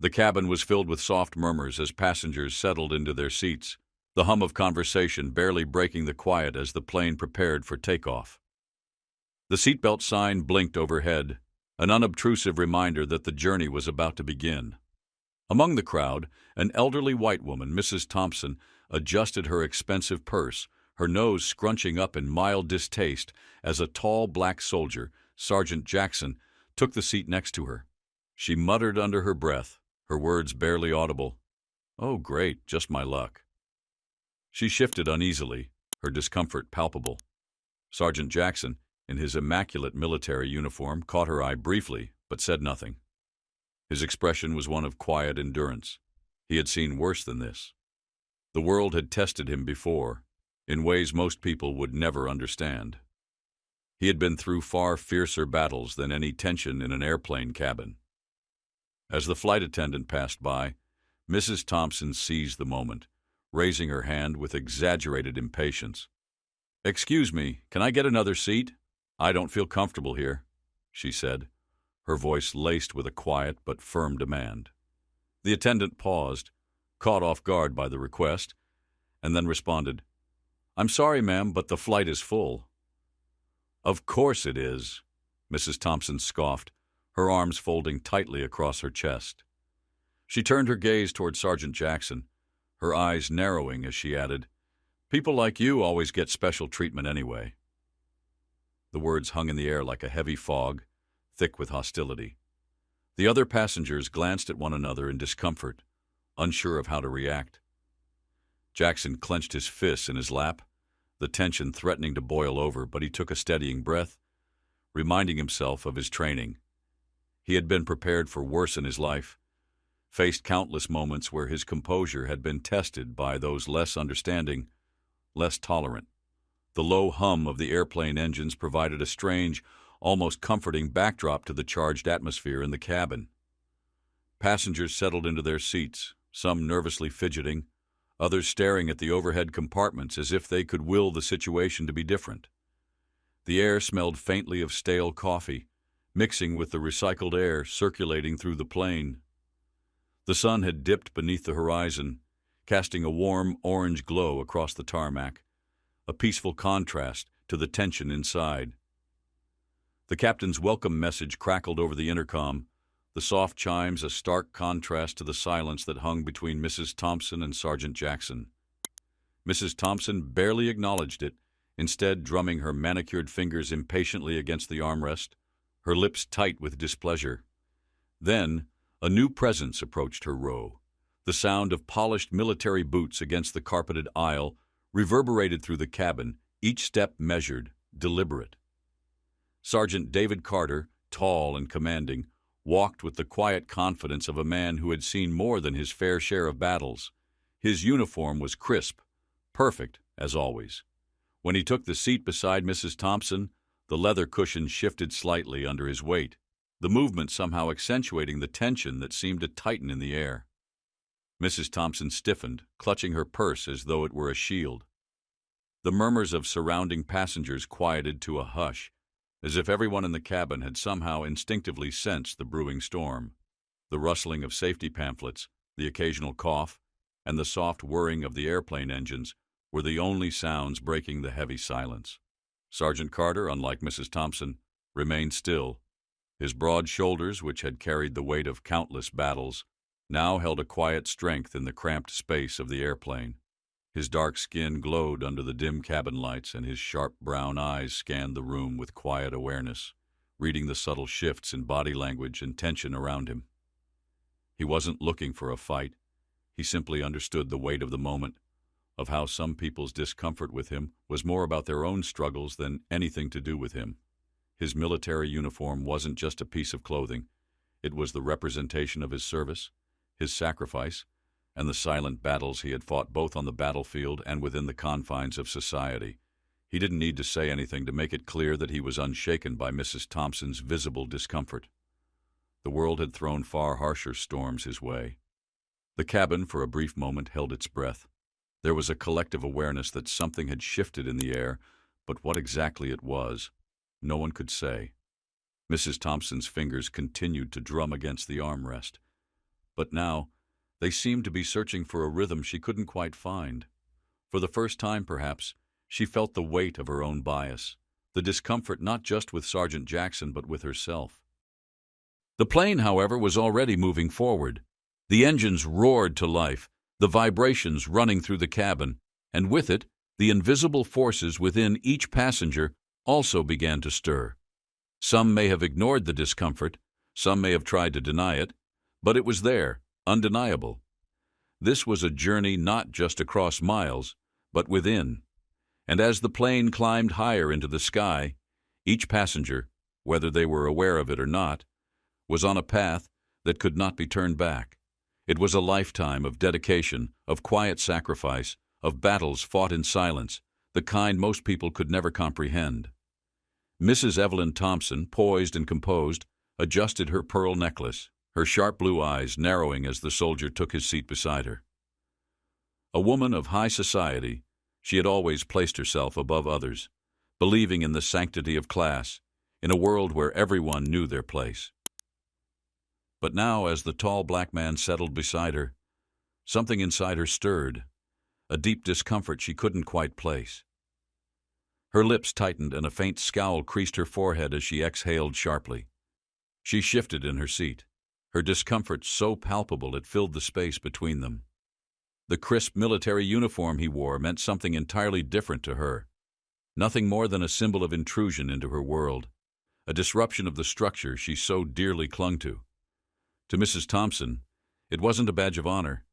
The cabin was filled with soft murmurs as passengers settled into their seats, the hum of conversation barely breaking the quiet as the plane prepared for takeoff. The seatbelt sign blinked overhead, an unobtrusive reminder that the journey was about to begin. Among the crowd, an elderly white woman, Mrs. Thompson, adjusted her expensive purse, her nose scrunching up in mild distaste as a tall black soldier, Sergeant Jackson, took the seat next to her. She muttered under her breath, her words barely audible. "Oh, great, just my luck." She shifted uneasily, her discomfort palpable. Sergeant Jackson, in his immaculate military uniform, caught her eye briefly, but said nothing. His expression was one of quiet endurance. He had seen worse than this. The world had tested him before, in ways most people would never understand. He had been through far fiercer battles than any tension in an airplane cabin. As the flight attendant passed by, Mrs. Thompson seized the moment, raising her hand with exaggerated impatience. "Excuse me, can I get another seat? I don't feel comfortable here," she said, her voice laced with a quiet but firm demand. The attendant paused, caught off guard by the request, and then responded, "I'm sorry, ma'am, but the flight is full." "Of course it is," Mrs. Thompson scoffed, her arms folding tightly across her chest. She turned her gaze toward Sergeant Jackson, her eyes narrowing as she added, "People like you always get special treatment anyway." The words hung in the air like a heavy fog, thick with hostility. The other passengers glanced at one another in discomfort, unsure of how to react. Jackson clenched his fists in his lap, the tension threatening to boil over, but he took a steadying breath, reminding himself of his training. He had been prepared for worse in his life, faced countless moments where his composure had been tested by those less understanding, less tolerant. The low hum of the airplane engines provided a strange, almost comforting backdrop to the charged atmosphere in the cabin. Passengers settled into their seats, some nervously fidgeting, others staring at the overhead compartments as if they could will the situation to be different. The air smelled faintly of stale coffee, mixing with the recycled air circulating through the plane. The sun had dipped beneath the horizon, casting a warm orange glow across the tarmac, a peaceful contrast to the tension inside. The captain's welcome message crackled over the intercom, the soft chimes a stark contrast to the silence that hung between Mrs. Thompson and Sergeant Jackson. Mrs. Thompson barely acknowledged it, instead drumming her manicured fingers impatiently against the armrest, her lips tight with displeasure. Then, a new presence approached her row. The sound of polished military boots against the carpeted aisle reverberated through the cabin, each step measured, deliberate. Sergeant David Carter, tall and commanding, walked with the quiet confidence of a man who had seen more than his fair share of battles. His uniform was crisp, perfect, as always. When he took the seat beside Mrs. Thompson, the leather cushion shifted slightly under his weight, the movement somehow accentuating the tension that seemed to tighten in the air. Mrs. Thompson stiffened, clutching her purse as though it were a shield. The murmurs of surrounding passengers quieted to a hush, as if everyone in the cabin had somehow instinctively sensed the brewing storm. The rustling of safety pamphlets, the occasional cough, and the soft whirring of the airplane engines were the only sounds breaking the heavy silence. Sergeant Carter, unlike Mrs. Thompson, remained still. His broad shoulders, which had carried the weight of countless battles, now held a quiet strength in the cramped space of the airplane. His dark skin glowed under the dim cabin lights, and his sharp brown eyes scanned the room with quiet awareness, reading the subtle shifts in body language and tension around him. He wasn't looking for a fight. He simply understood the weight of the moment, of how some people's discomfort with him was more about their own struggles than anything to do with him. His military uniform wasn't just a piece of clothing. It was the representation of his service, his sacrifice, and the silent battles he had fought both on the battlefield and within the confines of society. He didn't need to say anything to make it clear that he was unshaken by Mrs. Thompson's visible discomfort. The world had thrown far harsher storms his way. The cabin, for a brief moment, held its breath. There was a collective awareness that something had shifted in the air, but what exactly it was, no one could say. Mrs. Thompson's fingers continued to drum against the armrest, But now, they seemed to be searching for a rhythm she couldn't quite find. For the first time, perhaps, she felt the weight of her own bias, the discomfort not just with Sergeant Jackson but with herself. The plane, however, was already moving forward. The engines roared to life, the vibrations running through the cabin, and with it, the invisible forces within each passenger also began to stir. Some may have ignored the discomfort, some may have tried to deny it, but it was there, undeniable. This was a journey not just across miles, but within. And as the plane climbed higher into the sky, each passenger, whether they were aware of it or not, was on a path that could not be turned back. It was a lifetime of dedication, of quiet sacrifice, of battles fought in silence, the kind most people could never comprehend. Mrs. Evelyn Thompson, poised and composed, adjusted her pearl necklace, her sharp blue eyes narrowing as the soldier took his seat beside her. A woman of high society, she had always placed herself above others, believing in the sanctity of class, in a world where everyone knew their place. But now, as the tall black man settled beside her, something inside her stirred, a deep discomfort she couldn't quite place. Her lips tightened and a faint scowl creased her forehead as she exhaled sharply. She shifted in her seat, her discomfort so palpable it filled the space between them. The crisp military uniform he wore meant something entirely different to her, nothing more than a symbol of intrusion into her world, a disruption of the structure she so dearly clung to. To Mrs. Thompson, it wasn't a badge of honor.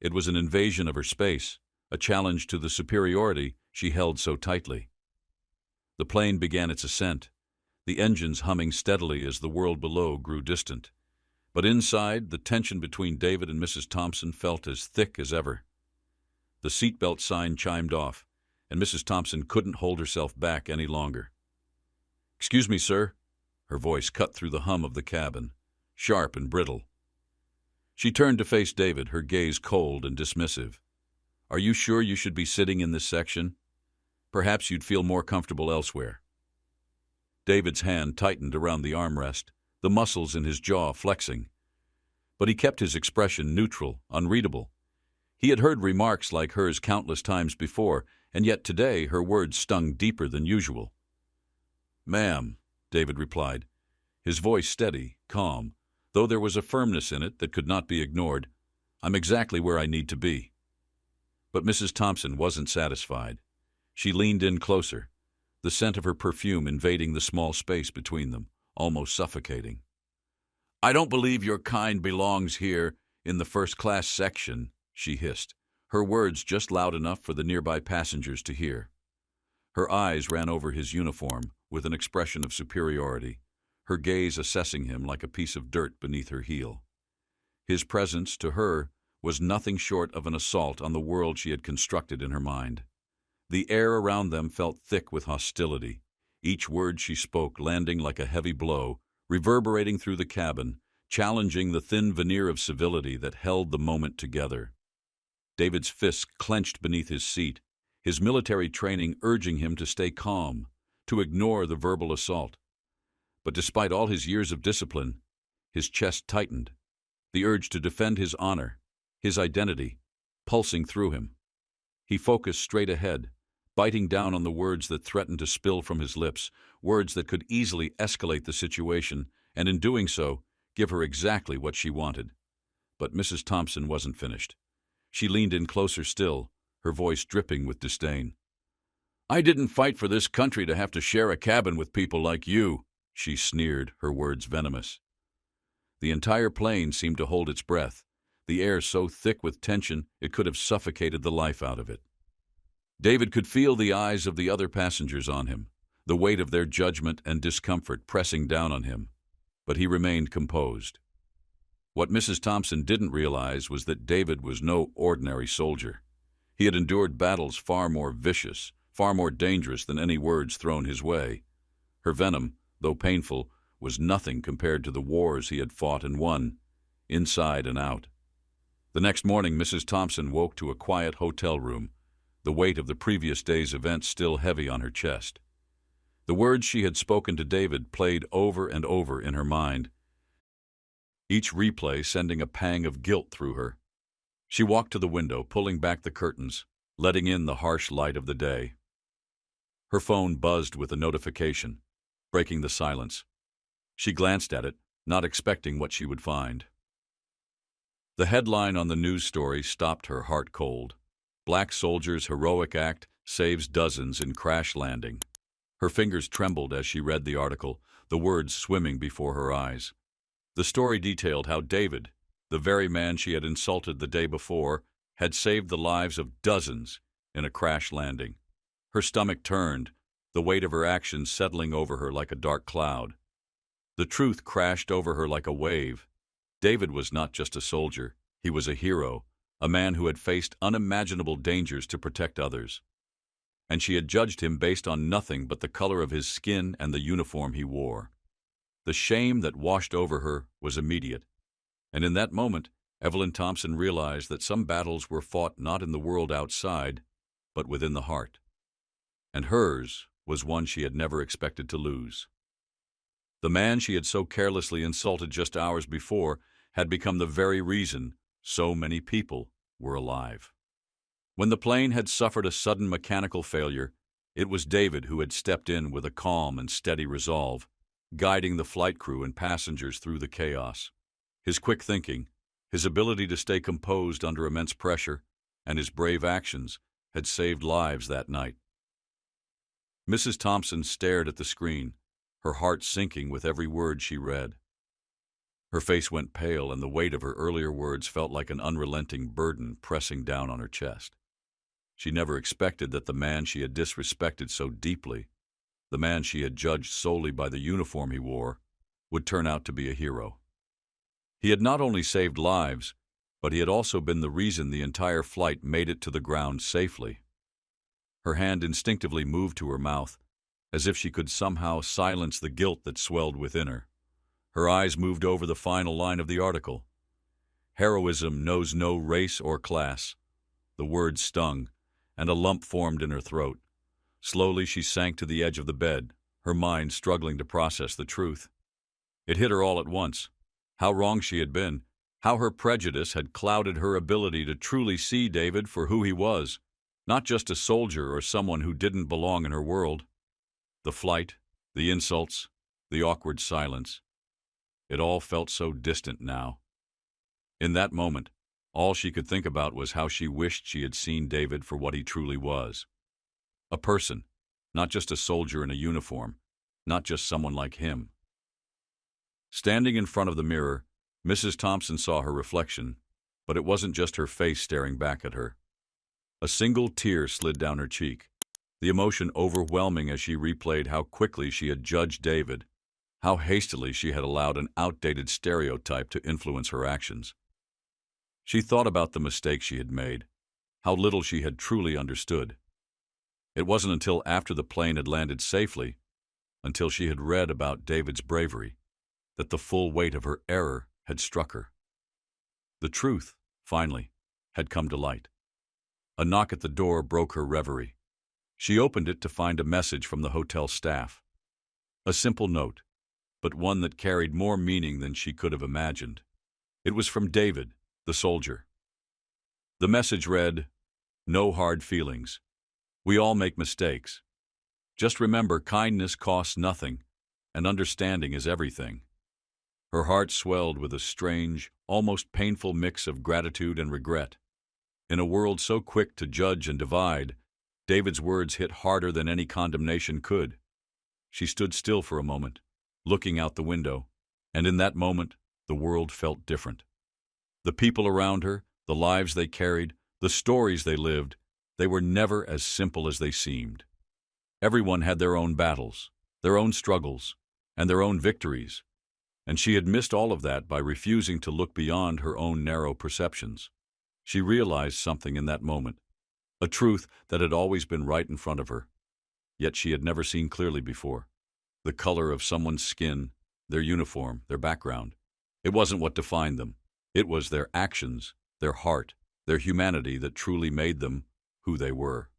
It was an invasion of her space, a challenge to the superiority she held so tightly. The plane began its ascent, the engines humming steadily as the world below grew distant. But inside, the tension between David and Mrs. Thompson felt as thick as ever. The seatbelt sign chimed off, and Mrs. Thompson couldn't hold herself back any longer. "Excuse me, sir." Her voice cut through the hum of the cabin, sharp and brittle. She turned to face David, her gaze cold and dismissive. "Are you sure you should be sitting in this section? Perhaps you'd feel more comfortable elsewhere." David's hand tightened around the armrest, the muscles in his jaw flexing. But he kept his expression neutral, unreadable. He had heard remarks like hers countless times before, and yet today her words stung deeper than usual. "Ma'am," David replied, his voice steady, calm, though there was a firmness in it that could not be ignored. "I'm exactly where I need to be." But Mrs. Thompson wasn't satisfied. She leaned in closer, the scent of her perfume invading the small space between them, almost suffocating. "I don't believe your kind belongs here in the first-class section," she hissed, her words just loud enough for the nearby passengers to hear. Her eyes ran over his uniform with an expression of superiority, her gaze assessing him like a piece of dirt beneath her heel. His presence, to her, was nothing short of an assault on the world she had constructed in her mind. The air around them felt thick with hostility, each word she spoke landing like a heavy blow, reverberating through the cabin, challenging the thin veneer of civility that held the moment together. David's fists clenched beneath his seat, his military training urging him to stay calm, to ignore the verbal assault. But despite all his years of discipline, his chest tightened, the urge to defend his honor, his identity, pulsing through him. He focused straight ahead, biting down on the words that threatened to spill from his lips, words that could easily escalate the situation, and in doing so, give her exactly what she wanted. But Mrs. Thompson wasn't finished. She leaned in closer still, her voice dripping with disdain. "I didn't fight for this country to have to share a cabin with people like you," she sneered, her words venomous. The entire plane seemed to hold its breath, the air so thick with tension it could have suffocated the life out of it. David could feel the eyes of the other passengers on him, the weight of their judgment and discomfort pressing down on him, but he remained composed. What Mrs. Thompson didn't realize was that David was no ordinary soldier. He had endured battles far more vicious, far more dangerous than any words thrown his way. Her venom, though painful, was nothing compared to the wars he had fought and won, inside and out. The next morning, Mrs. Thompson woke to a quiet hotel room, the weight of the previous day's events still heavy on her chest. The words she had spoken to David played over and over in her mind. each replay sending a pang of guilt through her. She walked to the window, pulling back the curtains, letting in the harsh light of the day. Her phone buzzed with a notification, breaking the silence. She glanced at it, not expecting what she would find. The headline on the news story stopped her heart cold. Black soldier's heroic act saves dozens in crash landing. Her fingers trembled as she read the article, the words swimming before her eyes. The story detailed how David, the very man she had insulted the day before, had saved the lives of dozens in a crash landing. Her stomach turned, the weight of her actions settling over her like a dark cloud. The truth crashed over her like a wave. David was not just a soldier, he was a hero, a man who had faced unimaginable dangers to protect others. And she had judged him based on nothing but the color of his skin and the uniform he wore. The shame that washed over her was immediate. And in that moment, Evelyn Thompson realized that some battles were fought not in the world outside, but within the heart. And hers was one she had never expected to lose. The man she had so carelessly insulted just hours before had become the very reason so many people were alive. When the plane had suffered a sudden mechanical failure, it was David who had stepped in with a calm and steady resolve, guiding the flight crew and passengers through the chaos. His quick thinking, his ability to stay composed under immense pressure, and his brave actions had saved lives that night. Mrs. Thompson stared at the screen, her heart sinking with every word she read. Her face went pale, and the weight of her earlier words felt like an unrelenting burden pressing down on her chest. She never expected that the man she had disrespected so deeply, the man she had judged solely by the uniform he wore, would turn out to be a hero. He had not only saved lives, but he had also been the reason the entire flight made it to the ground safely. Her hand instinctively moved to her mouth, as if she could somehow silence the guilt that swelled within her. Her eyes moved over the final line of the article. Heroism knows no race or class. The words stung, and a lump formed in her throat. Slowly she sank to the edge of the bed, her mind struggling to process the truth. It hit her all at once. How wrong she had been, how her prejudice had clouded her ability to truly see David for who he was, not just a soldier or someone who didn't belong in her world. The flight, the insults, the awkward silence. It all felt so distant now. In that moment, all she could think about was how she wished she had seen David for what he truly was. A person, not just a soldier in a uniform, not just someone like him. Standing in front of the mirror, Mrs. Thompson saw her reflection, but it wasn't just her face staring back at her. A single tear slid down her cheek, the emotion overwhelming as she replayed how quickly she had judged David, how hastily she had allowed an outdated stereotype to influence her actions. She thought about the mistakes she had made, how little she had truly understood. It wasn't until after the plane had landed safely, until she had read about David's bravery, that the full weight of her error had struck her. The truth, finally, had come to light. A knock at the door broke her reverie. She opened it to find a message from the hotel staff. A simple note, but one that carried more meaning than she could have imagined. It was from David, the soldier. The message read, "No hard feelings. We all make mistakes. Just remember, kindness costs nothing, and understanding is everything." Her heart swelled with a strange, almost painful mix of gratitude and regret. In a world so quick to judge and divide, David's words hit harder than any condemnation could. She stood still for a moment, looking out the window, and in that moment, the world felt different. The people around her, the lives they carried, the stories they lived, they were never as simple as they seemed. Everyone had their own battles, their own struggles, and their own victories, and she had missed all of that by refusing to look beyond her own narrow perceptions. She realized something in that moment, a truth that had always been right in front of her, yet she had never seen clearly before. The color of someone's skin, their uniform, their background. It wasn't what defined them. It was their actions, their heart, their humanity that truly made them who they were.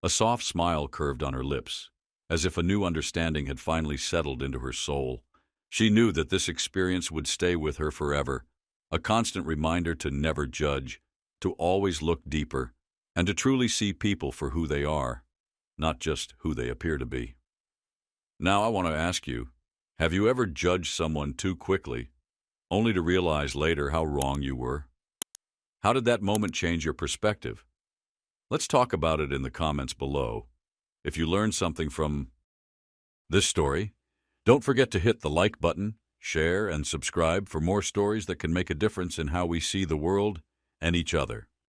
A soft smile curved on her lips, as if a new understanding had finally settled into her soul. She knew that this experience would stay with her forever, a constant reminder to never judge, to always look deeper, and to truly see people for who they are, not just who they appear to be. Now I want to ask you, have you ever judged someone too quickly, only to realize later how wrong you were? How did that moment change your perspective? Let's talk about it in the comments below. If you learned something from this story, don't forget to hit the like button, share, and subscribe for more stories that can make a difference in how we see the world and each other.